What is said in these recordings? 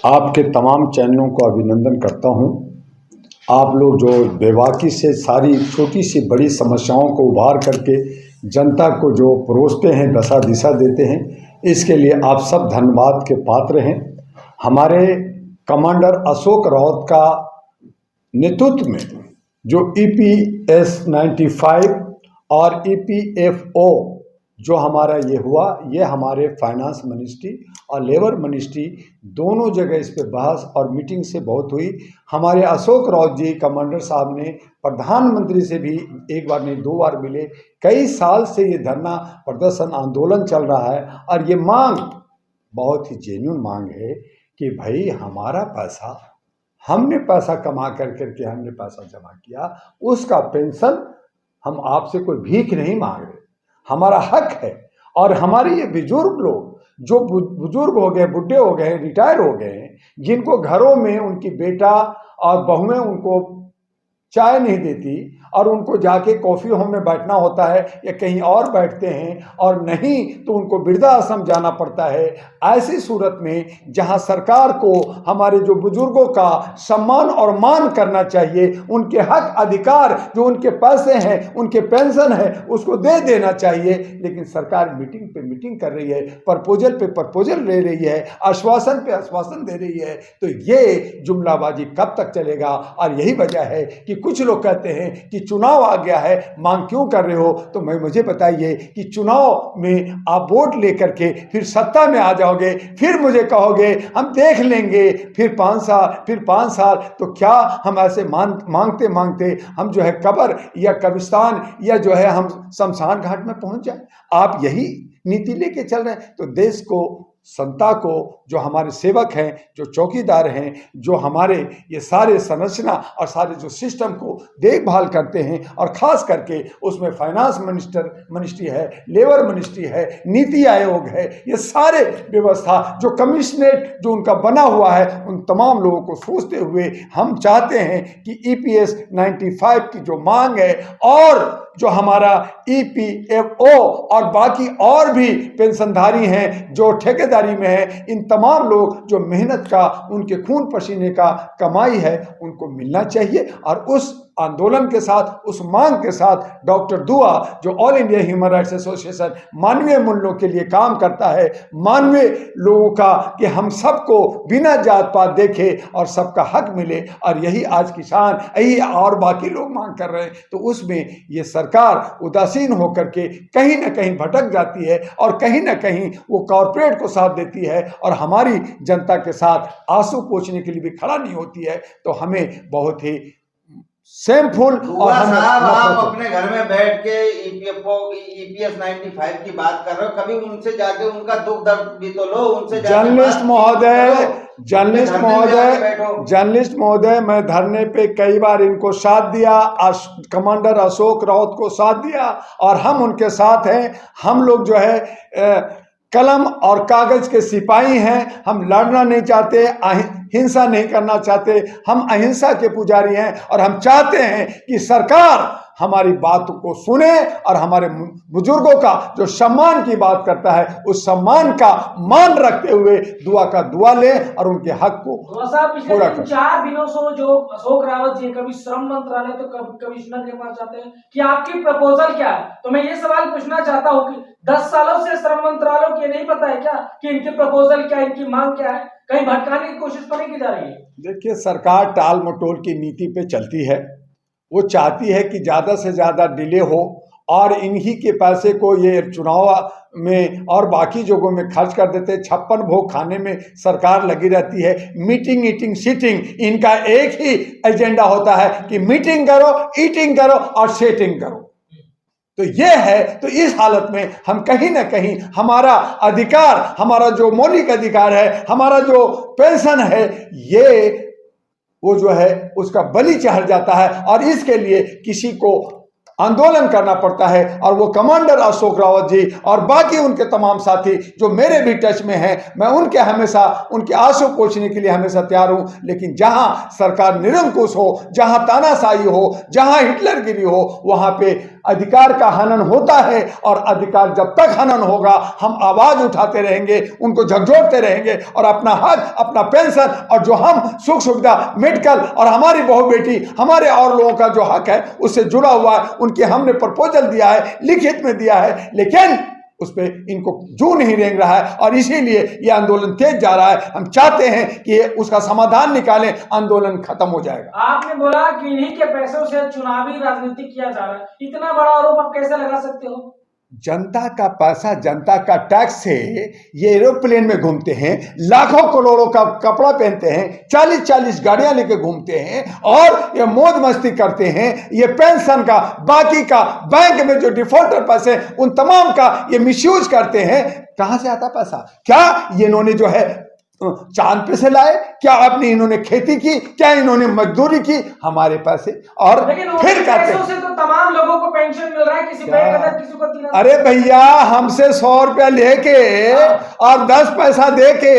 आपके तमाम चैनलों को अभिनंदन करता हूं। आप लोग जो बेबाकी से सारी छोटी सी बड़ी समस्याओं को उभार करके जनता को जो परोसते हैं, दशा दिशा देते हैं, इसके लिए आप सब धन्यवाद के पात्र हैं। हमारे कमांडर अशोक रावत का नेतृत्व में जो EPS 95 और EPFO जो हमारा ये हुआ, ये हमारे फाइनेंस मिनिस्ट्री और लेबर मिनिस्ट्री दोनों जगह इस पे बहस और मीटिंग से बहुत हुई। हमारे अशोक रावत जी कमांडर साहब ने प्रधानमंत्री से भी एक बार नहीं 2 बार मिले। कई साल से ये धरना प्रदर्शन आंदोलन चल रहा है और ये मांग बहुत ही जेन्युइन मांग है कि भाई हमारा पैसा, हमने पैसा कमा करके हमने पैसा जमा किया, उसका पेंशन हम आपसे कोई भीख नहीं मांग रहे, हमारा हक है। और हमारे ये बुजुर्ग लोग जो बुजुर्ग हो गए, बुढ़े हो गए, रिटायर हो गए हैं, जिनको घरों में उनकी बेटा और बहुएं उनको चाय नहीं देती और उनको जाके कॉफ़ी होम में बैठना होता है या कहीं और बैठते हैं, और नहीं तो उनको वृद्धा आश्रम जाना पड़ता है। ऐसी सूरत में जहां सरकार को हमारे जो बुजुर्गों का सम्मान और मान करना चाहिए, उनके हक अधिकार जो उनके पैसे हैं, उनके पेंशन है, उसको दे देना चाहिए, लेकिन सरकार मीटिंग पे मीटिंग कर रही है, प्रपोजल पे प्रपोजल ले रही है, आश्वासन पे आश्वासन दे रही है। तो ये जुमलाबाजी कब तक चलेगा? और यही वजह है कि कुछ लोग कहते हैं कि चुनाव आ गया है, मांग क्यों कर रहे हो? तो मुझे बताइए कि चुनाव में आप वोट लेकर के फिर सत्ता में आ जाओगे, फिर मुझे कहोगे हम देख लेंगे, फिर 5 साल, तो क्या हम ऐसे मांगते मांगते हम जो है कब्र या कब्रिस्तान या जो है हम शमशान घाट में पहुंच जाए? आप यही नीति लेके चल रहे हैं। तो देश को, संता को, जो हमारे सेवक हैं, जो चौकीदार हैं, जो हमारे ये सारे संरचना और सारे जो सिस्टम को देखभाल करते हैं, और ख़ास करके उसमें फाइनेंस मिनिस्ट्री है, लेबर मिनिस्ट्री है, नीति आयोग है, ये सारे व्यवस्था जो कमिश्नरेट जो उनका बना हुआ है, उन तमाम लोगों को सोचते हुए हम चाहते हैं कि EPS 95 की जो मांग है और जो हमारा EPFO और बाकी और भी पेंशनधारी हैं जो ठेकेदारी में हैं, इन तमाम लोग जो मेहनत का, उनके खून पसीने का कमाई है, उनको मिलना चाहिए। और उस आंदोलन के साथ, उस मांग के साथ डॉक्टर दुआ जो all India human rights association मानवीय मूल्यों के लिए काम करता है, मानवीय लोगों का कि हम सबको बिना जात पात देखे और सबका हक मिले, और यही आज किसान, यही और बाकी लोग मांग कर रहे हैं, तो उसमें ये सरकार उदासीन होकर के कहीं ना कहीं भटक जाती है और कहीं ना कहीं वो कॉरपोरेट को साथ देती है और हमारी जनता के साथ आंसू पोंछने के लिए भी खड़ा नहीं होती है। तो हमें बहुत ही सेमफुल। और आप अपने घर में बैठ के EPS 95 की बात कर रहे हो, कभी उनसे जाके उनका दुख दर्द भी तो लो। उनसे जर्नलिस्ट महोदय, मैं धरने पे कई बार इनको साथ दिया, कमांडर अशोक रावत को साथ दिया, और हम उनके साथ हैं। हम लोग जो है कलम और कागज के सिपाही हैं। हम लड़ना नहीं चाहते, हिंसा नहीं करना चाहते, हम अहिंसा के पुजारी हैं, और हम चाहते हैं कि सरकार हमारी बात को सुने और हमारे बुजुर्गों का जो सम्मान की बात करता है, उस सम्मान का मान रखते हुए दुआ का दुआ ले और उनके हक को पूरा करें। 4 दिनों से जो अशोक रावत जी कभी श्रम मंत्रालय तो कभी कमिश्नर के पास जाते हैं कि आपकी प्रपोजल क्या है। तो मैं ये सवाल पूछना चाहता हूँ कि 10 सालों से श्रम मंत्रालय को नहीं पता है क्या कि इनकी प्रपोजल क्या, इनकी मांग क्या है? कहीं भटकाने की कोशिश तो नहीं की जा रही है? देखिए, सरकार टाल मटोल की नीति पे चलती है। वो चाहती है कि ज़्यादा से ज़्यादा डिले हो और इन्हीं के पैसे को ये चुनाव में और बाकी जगहों में खर्च कर देते हैं। 56 भोग खाने में सरकार लगी रहती है। मीटिंग ईटिंग सीटिंग, इनका एक ही एजेंडा होता है कि मीटिंग करो, ईटिंग करो और सेटिंग करो। तो ये है। तो इस हालत में हम कहीं ना कहीं हमारा अधिकार, हमारा जो मौलिक अधिकार है, हमारा जो पेंशन है, ये वो जो है उसका बलि चढ़ जाता है, और इसके लिए किसी को आंदोलन करना पड़ता है। और वो कमांडर अशोक रावत जी और बाकी उनके तमाम साथी जो मेरे भी टच में हैं, मैं उनके हमेशा उनके आंसू पोंछने के लिए हमेशा तैयार हूं। लेकिन जहां सरकार निरंकुश हो, जहां तानाशाही हो, जहां हिटलरगिरी हो, वहां पे अधिकार का हनन होता है। और अधिकार जब तक हनन होगा हम आवाज उठाते रहेंगे, उनको झकझोरते रहेंगे और अपना हक, अपना पेंशन और जो हम सुख सुविधा, मेडिकल और हमारी बहू बेटी, हमारे और लोगों का जो हक है उससे जुड़ा हुआ है, उनके हमने प्रपोजल दिया है, लिखित में दिया है, लेकिन उस पे इनको जू नहीं रेंग रहा है। और इसीलिए ये आंदोलन तेज जा रहा है। हम चाहते हैं कि उसका समाधान निकालें, आंदोलन खत्म हो जाएगा। आपने बोला कि इन्हीं के पैसों से चुनावी राजनीति किया जा रहा है, इतना बड़ा आरोप आप कैसे लगा सकते हो? जनता का पैसा, जनता का टैक्स से ये एरोप्लेन में घूमते हैं, लाखों करोड़ों का कपड़ा पहनते हैं, 40-40 गाड़ियां लेके घूमते हैं और ये मौज मस्ती करते हैं। ये पेंशन का, बाकी का, बैंक में जो डिफॉल्टर पैसे उन तमाम का ये मिसयूज करते हैं। कहां से आता पैसा? क्या ये इन्होंने जो है चांद पे से लाए? क्या आपने इन्होंने खेती की? क्या इन्होंने मजदूरी की? हमारे पैसे। और फिर कहते हैं से तो तमाम लोगों को पेंशन मिल रहा है, किसी को 1,000, किसी को 3,000। अरे भैया, हमसे 100 रुपया लेके और 10 पैसा दे के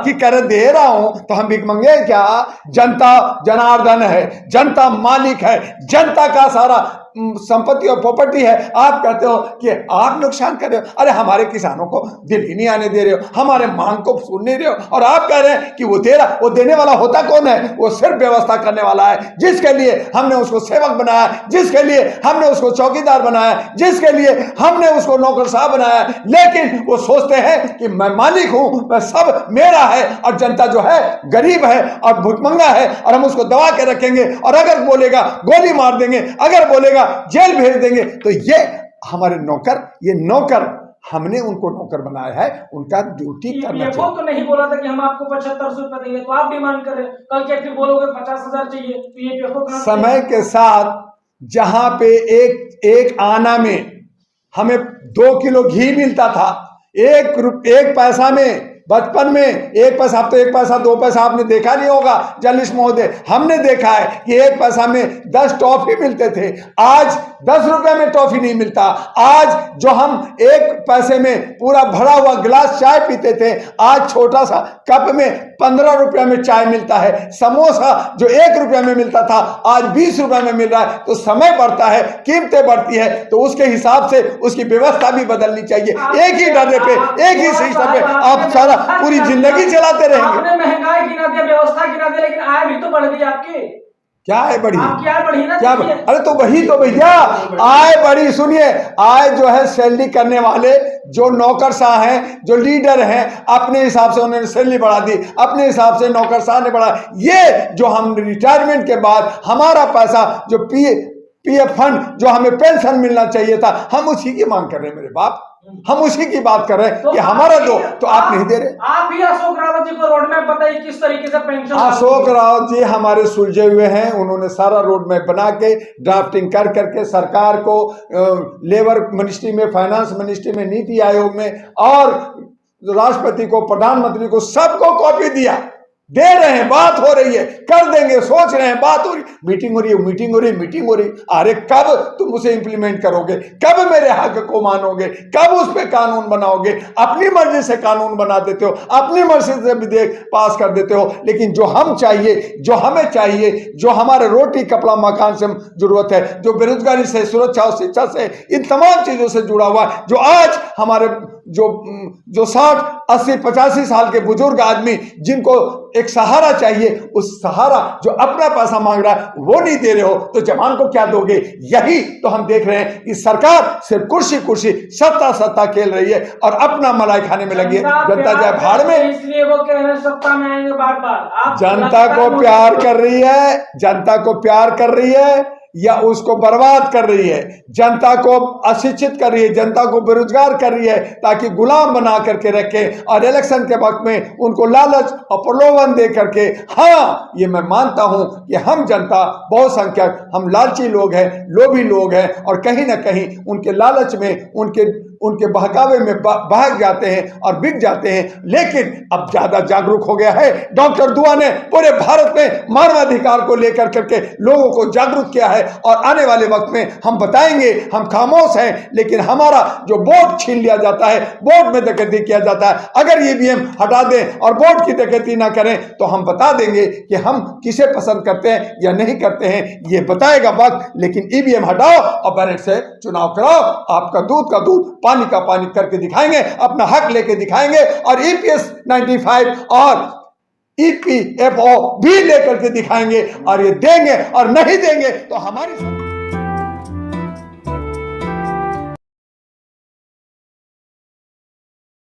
कि कर दे रहा हूं तो हम भिख मंगे क्या? जनता जनार्दन है, जनता मालिक है, जनता का सारा संपत्ति और प्रॉपर्टी है। आप कहते हो कि आप नुकसान कर रहे हो। अरे हमारे किसानों को दिल्ली नहीं आने दे रहे हो, हमारे मांग को सुन नहीं रहे हो, और आप कह रहे हैं कि वो दे रहा। वो देने वाला होता कौन है? वो सिर्फ व्यवस्था करने वाला है, जिसके लिए हमने उसको सेवक बनाया, जिसके लिए हमने उसको चौकीदार बनाया, जिसके लिए हमने उसको नौकरशाह बनाया। लेकिन वो सोचते हैं कि मैं मालिक हूं, मैं सब मेरा है, और जनता जो है गरीब है और भुखमंगा है, और हम उसको दबा के रखेंगे। और अगर बोलेगा गोली मार देंगे, अगर बोलेगा जेल भेज देंगे। तो ये हमारे नौकर, ये नौकर हमने उनको नौकर बनाया है, उनका ड्यूटी करना चाहिए। तो नहीं बोला था कि हम आपको 7500 रुपए देंगे, तो आप डिमांड कर रहे हैं, कल के फिर बोलोगे 50,000 चाहिए, तो ये समय के साथ जहां पे एक आना में हमें 2 किलो घी मिलता था, एक पैसा में, बचपन में 1 पैसा, अब तो 1 पैसा 2 पैसा आपने देखा नहीं होगा जर्नलिस्ट महोदय, हमने देखा है कि 1 पैसा में 10 टॉफी मिलते थे। आज 10 रुपए में टॉफी नहीं मिलता। आज जो हम 1 पैसे में पूरा भरा हुआ गिलास चाय पीते थे, आज छोटा सा कप में 15 रुपए में चाय मिलता है। समोसा जो 1 रुपए में मिलता था आज 20 रुपए में मिल रहा है। तो समय बढ़ता है, कीमतें बढ़ती है, तो उसके हिसाब से उसकी व्यवस्था भी बदलनी चाहिए। एक ही डरे पे, एक ही सिस्टम पे आप सारा पूरी जिंदगी चलाते रहेंगे। आपने महंगाई गिना दिया, व्यवस्था गिना दिया, लेकिन आय भी तो बढ़ गई आपकी। क्या है बढ़ी? आपकी आय बढ़ी ना? क्या? अरे तो वही तो भैया, आय बढ़ी। सुनिए, आय जो है सैलरी करने वाले जो नौकरशाह हैं, जो लीडर हैं, अपने हिसाब से उन्होंने सैलरी बढ़ा दी, अपने हिसाब से नौकरशाह ने बढ़ा। ये जो हम रिटायरमेंट के बाद हमारा पैसा जो पीएफ फंड जो हमें पेंशन मिलना चाहिए था, हम उसी की मांग कर रहे हैं मेरे बाप, हम उसी की बात कर रहे हैं कि हमारा दो, तो आप नहीं दे रहे। आप भी अशोक रावत जी को रोड मैप बताइए किस तरीके से पेंशन। अशोक रावत जी हमारे सुलझे हुए हैं, उन्होंने सारा रोड मैप बना के ड्राफ्टिंग कर करके सरकार को, लेबर मिनिस्ट्री में, फाइनेंस मिनिस्ट्री में, नीति आयोग में, और राष्ट्रपति को, प्रधानमंत्री को, सबको कॉपी दिया। दे रहे हैं, बात हो रही है, कर देंगे, सोच रहे हैं, बात हो रही, मीटिंग हो रही है, मीटिंग हो रही, मीटिंग हो रही। अरे कब तुम उसे इंप्लीमेंट करोगे? कब मेरे हक को मानोगे? कब उस पर कानून बनाओगे? अपनी मर्जी से कानून बना देते हो, अपनी मर्जी से विधेयक पास कर देते हो। लेकिन जो हम चाहिए, जो हमें चाहिए, जो हमारे रोटी कपड़ा मकान से जरूरत है, जो बेरोजगारी से, सुरक्षा और शिक्षा से, इन तमाम चीजों से जुड़ा हुआ है, जो आज हमारे जो 60, 80, 85 साल के बुजुर्ग आदमी जिनको एक सहारा चाहिए, उस सहारा जो अपना पैसा मांग रहा है वो नहीं दे रहे हो, तो जवान को क्या दोगे? यही तो हम देख रहे हैं कि सरकार सिर्फ कुर्सी सत्ता खेल रही है और अपना मलाई खाने में लगी है। जनता जाए भाड़ में, इसलिए वो कह रहे हैं सत्ता में आएंगे बार-बार। जनता को प्यार कर रही है, जनता को प्यार कर रही है या उसको बर्बाद कर रही है? जनता को अशिक्षित कर रही है, जनता को बेरोजगार कर रही है, ताकि गुलाम बना करके रखे और इलेक्शन के वक्त में उनको लालच और प्रलोभन दे करके। हाँ, ये मैं मानता हूं कि हम जनता बहुसंख्यक, हम लालची लोग हैं, लोभी लोग हैं, और कहीं ना कहीं उनके लालच में, उनके उनके बहकावे में बहक जाते हैं और बिक जाते हैं। लेकिन अब ज्यादा जागरूक हो गया है। डॉक्टर दुआ ने पूरे भारत में मानवाधिकार को लेकर करके लोगों को जागरूक किया है और आने वाले वक्त में हम बताएंगे। हम खामोश हैं, लेकिन हमारा जो वोट छीन लिया जाता है, वोट में डकैती किया जाता है, अगर ईवीएम हटा दें और वोट की डकैती ना करें तो हम बता देंगे कि हम किसे पसंद करते हैं या नहीं करते हैं, ये बताएगा वक्त। लेकिन ईवीएम हटाओ और बैलेट से चुनाव कराओ। आपका दूध का दूध, पानी का पानी करके दिखाएंगे, अपना हक लेके दिखाएंगे और ईपीएस 95 और ईपीएफओ भी लेकर के दिखाएंगे और ये देंगे और नहीं देंगे तो हमारी